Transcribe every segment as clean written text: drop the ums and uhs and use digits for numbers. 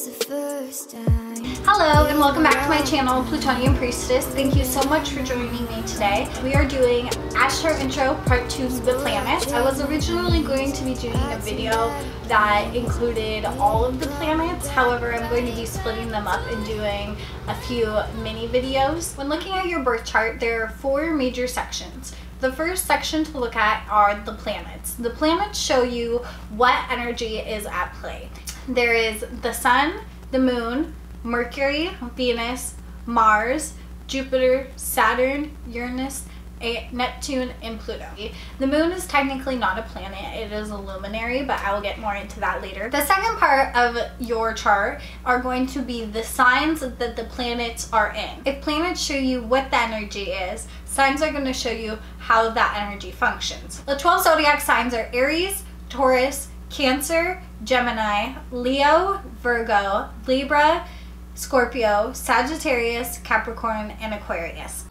it's the first time. Hello and welcome back to my channel, Plutonian Priestess. Thank you so much for joining me today. We are doing Astro Intro Part 2, The Planets. I was originally going to be doing a video that included all of the planets. However, I'm going to be splitting them up and doing a few mini videos. When looking at your birth chart, there are 4 major sections. The first section to look at are the planets. The planets show you what energy is at play. There is the Sun, the Moon, Mercury, Venus, Mars, Jupiter, Saturn, Uranus, Neptune, and Pluto. The Moon is technically not a planet, it is a luminary, but I will get more into that later. The second part of your chart are going to be the signs that the planets are in. If planets show you what the energy is, signs are going to show you how that energy functions. The 12 zodiac signs are Aries, Taurus, Cancer, Gemini, Leo, Virgo, Libra, Scorpio, Sagittarius, Capricorn, and Aquarius.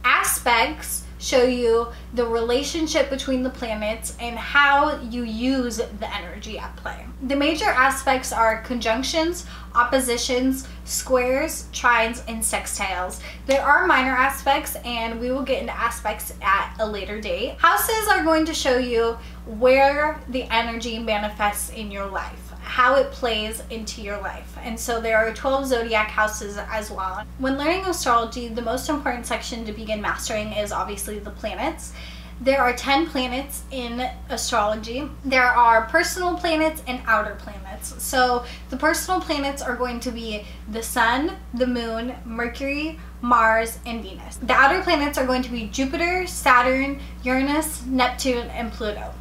Aspects show you the relationship between the planets and how you use the energy at play. The major aspects are conjunctions, oppositions, squares, trines, and sextiles. There are minor aspects, and we will get into aspects at a later date. Houses are going to show you where the energy manifests in your life, how it plays into your life. And so there are 12 zodiac houses as well. When learning astrology, the most important section to begin mastering is obviously the planets. There are 10 planets in astrology. There are personal planets and outer planets. So the personal planets are going to be the Sun, the Moon, Mercury, Mars, and Venus. The outer planets are going to be Jupiter, Saturn, Uranus, Neptune, and Pluto.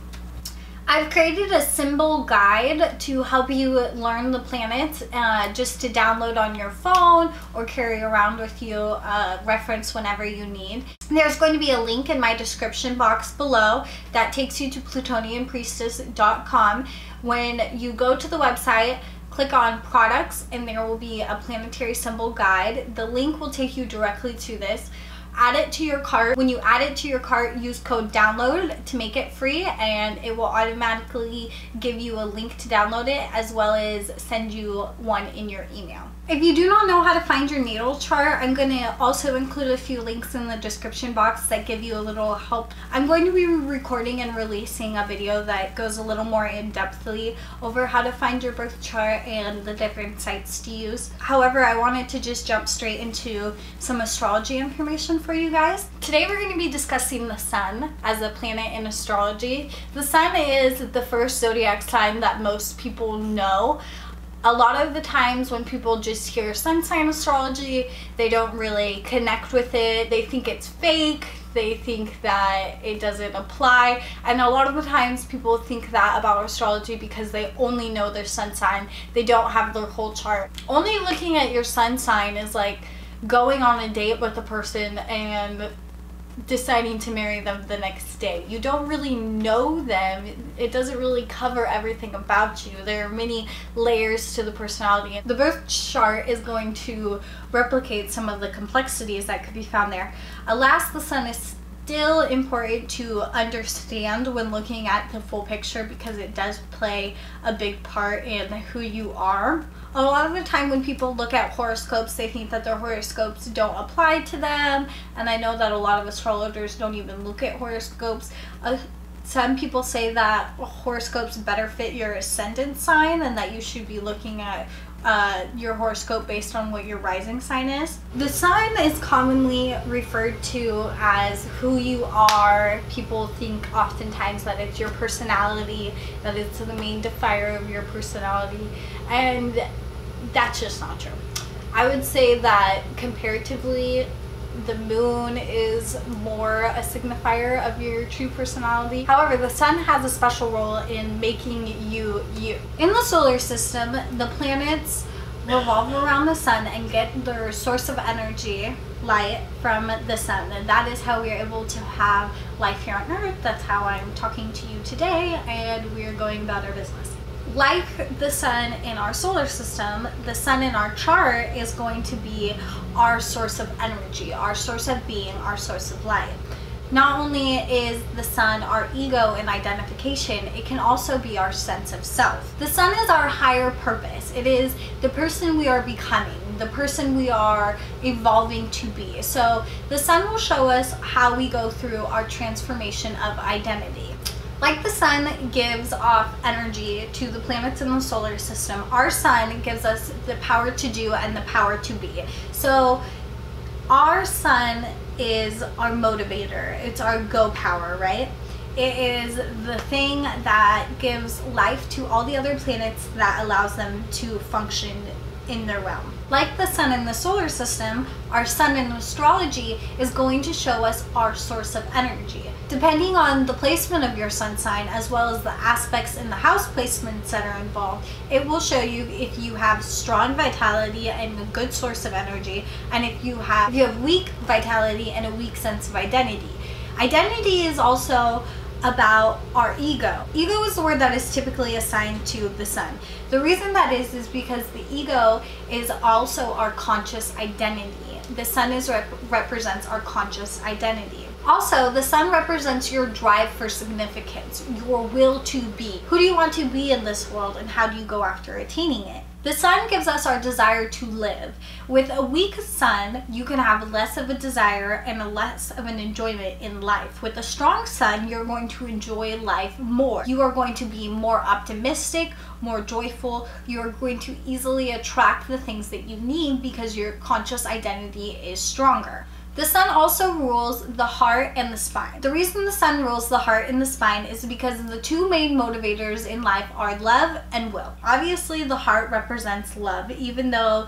I've created a symbol guide to help you learn the planets, just to download on your phone or carry around with you, reference whenever you need. There's going to be a link in my description box below that takes you to plutonianpriestess.com. When you go to the website, click on products and there will be a planetary symbol guide. The link will take you directly to this. Add it to your cart. When you add it to your cart, use code DOWNLOAD to make it free, and it will automatically give you a link to download it, as well as send you one in your email. If you do not know how to find your natal chart, I'm going to also include a few links in the description box that give you a little help. I'm going to be recording and releasing a video that goes a little more in-depthly over how to find your birth chart and the different sites to use. However, I wanted to just jump straight into some astrology information for you guys. Today we're going to be discussing the Sun as a planet in astrology. The Sun is the first zodiac sign that most people know. A lot of the times when people just hear sun sign astrology, they don't really connect with it. They think it's fake. They think that it doesn't apply. And a lot of the times people think that about astrology because they only know their sun sign. They don't have their whole chart. Only looking at your sun sign is like going on a date with a person and deciding to marry them the next day. You don't really know them. It doesn't really cover everything about you. There are many layers to the personality. The birth chart is going to replicate some of the complexities that could be found there. Alas, the Sun is still important to understand when looking at the full picture because it does play a big part in who you are. A lot of the time when people look at horoscopes, they think that their horoscopes don't apply to them, and I know that a lot of astrologers don't even look at horoscopes. Some people say that horoscopes better fit your ascendant sign and that you should be looking at your horoscope based on what your rising sign is. The Sun is commonly referred to as who you are. People think oftentimes that it's your personality, that it's the main defier of your personality, and that's just not true. I would say that comparatively, the Moon is more a signifier of your true personality. However, the Sun has a special role in making you you. In the solar system, the planets revolve around the Sun and get their source of energy, light, from the Sun, and that is how we are able to have life here on Earth. That's how I'm talking to you today, and we are going about our business. Like the Sun in our solar system, the Sun in our chart is going to be our source of energy, our source of being, our source of light. Not only is the sun our ego and identification, it can also be our sense of self. The sun is our higher purpose. It is the person we are becoming, the person we are evolving to be. So the sun will show us how we go through our transformation of identity. Like the sun gives off energy to the planets in the solar system, our sun gives us the power to do and the power to be. So our sun is our motivator. It's our go power, right? It is the thing that gives life to all the other planets that allows them to function in their realm. Like the sun in the solar system, our sun in astrology is going to show us our source of energy. Depending on the placement of your sun sign, as well as the aspects in the house placements that are involved, it will show you if you have strong vitality and a good source of energy, and if you have weak vitality and a weak sense of identity. Identity is also about our ego. Ego is the word that is typically assigned to the sun. The reason that is because the ego is also our conscious identity. The sun represents our conscious identity. Also, the sun represents your drive for significance, your will to be. Who do you want to be in this world, and how do you go after attaining it? The sun gives us our desire to live. With a weak sun, you can have less of a desire and less of an enjoyment in life. With a strong sun, you're going to enjoy life more. You are going to be more optimistic, more joyful. You're going to easily attract the things that you need because your conscious identity is stronger. The sun also rules the heart and the spine. The reason the sun rules the heart and the spine is because the two main motivators in life are love and will. Obviously, the heart represents love, even though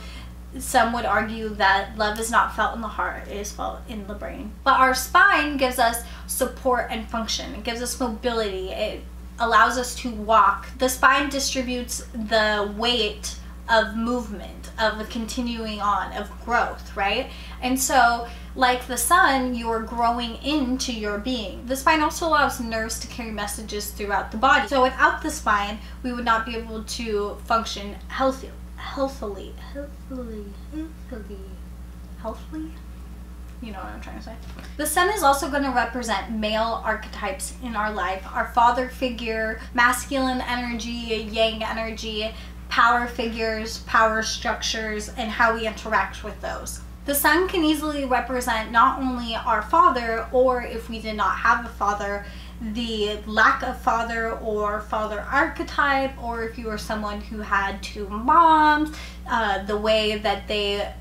some would argue that love is not felt in the heart, it is felt in the brain. But our spine gives us support and function. It gives us mobility. It allows us to walk. The spine distributes the weight of movement, of continuing on, of growth, right? And so, like the sun, you're growing into your being. The spine also allows nerves to carry messages throughout the body. So without the spine, we would not be able to function healthily. You know what I'm trying to say. The sun is also going to represent male archetypes in our life. Our father figure, masculine energy, yang energy, power figures, power structures, and how we interact with those. The sun can easily represent not only our father, or if we did not have a father, the lack of father or father archetype, or if you were someone who had two moms, the way that they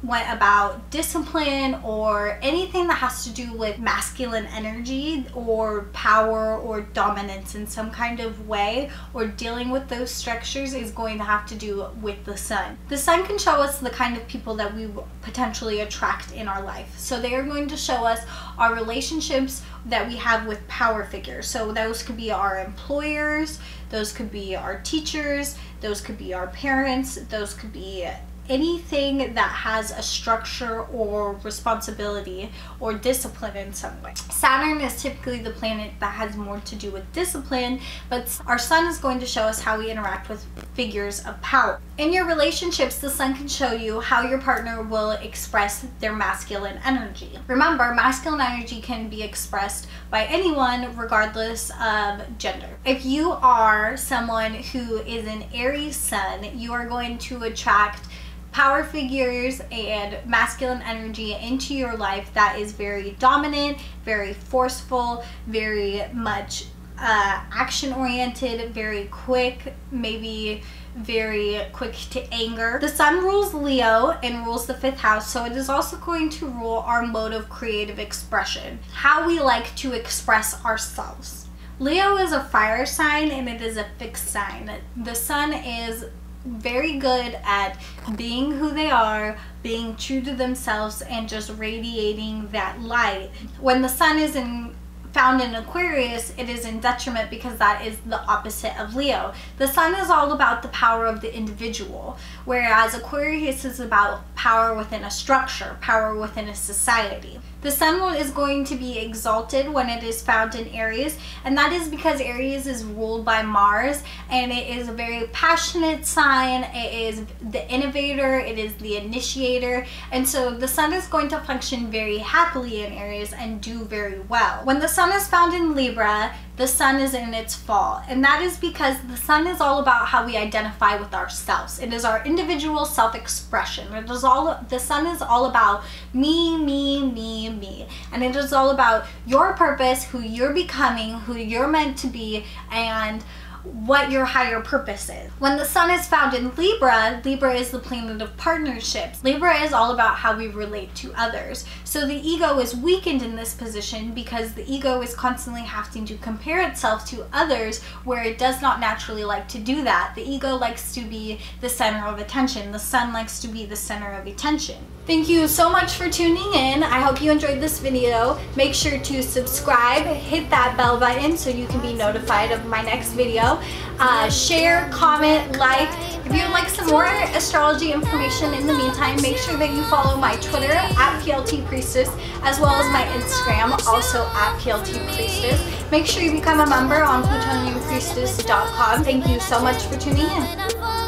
went about discipline, or anything that has to do with masculine energy or power or dominance in some kind of way, or dealing with those structures, is going to have to do with the sun. The sun can show us the kind of people that we potentially attract in our life. So they are going to show us our relationships that we have with power figures. So those could be our employers, those could be our teachers, those could be our parents, those could be anything that has a structure or responsibility or discipline in some way. Saturn is typically the planet that has more to do with discipline, but our sun is going to show us how we interact with figures of power. In your relationships, the sun can show you how your partner will express their masculine energy. Remember, masculine energy can be expressed by anyone regardless of gender. If you are someone who is an Aries sun, you are going to attract power figures and masculine energy into your life that is very dominant, very forceful, very much action oriented, very quick, maybe very quick to anger. The sun rules Leo and rules the 5th house, so it is also going to rule our mode of creative expression, how we like to express ourselves. Leo is a fire sign and it is a fixed sign. The sun is very good at being who they are, being true to themselves, and just radiating that light. When the sun is found in Aquarius, it is in detriment because that is the opposite of Leo. The sun is all about the power of the individual, whereas Aquarius is about power within a structure, power within a society. The sun is going to be exalted when it is found in Aries, and that is because Aries is ruled by Mars, and it is a very passionate sign. It is the innovator, it is the initiator, and so the sun is going to function very happily in Aries and do very well. When the sun is found in Libra, the sun is in its fall, and that is because the sun is all about how we identify with ourselves. It is our individual self-expression. The sun is all about me, me, me, me, and it is all about your purpose, who you're becoming, who you're meant to be, and what your higher purpose is. When the sun is found in Libra, Libra is the planet of partnerships. Libra is all about how we relate to others. So the ego is weakened in this position because the ego is constantly having to compare itself to others where it does not naturally like to do that. The ego likes to be the center of attention. The sun likes to be the center of attention. Thank you so much for tuning in. I hope you enjoyed this video. Make sure to subscribe, hit that bell button so you can be notified of my next video. Share, comment, like. If you would like some more astrology information in the meantime, make sure that you follow my Twitter at PLTPriestess, as well as my Instagram, also at PLTPriestess. Make sure you become a member on PlutoniumPriestess.com. Thank you so much for tuning in.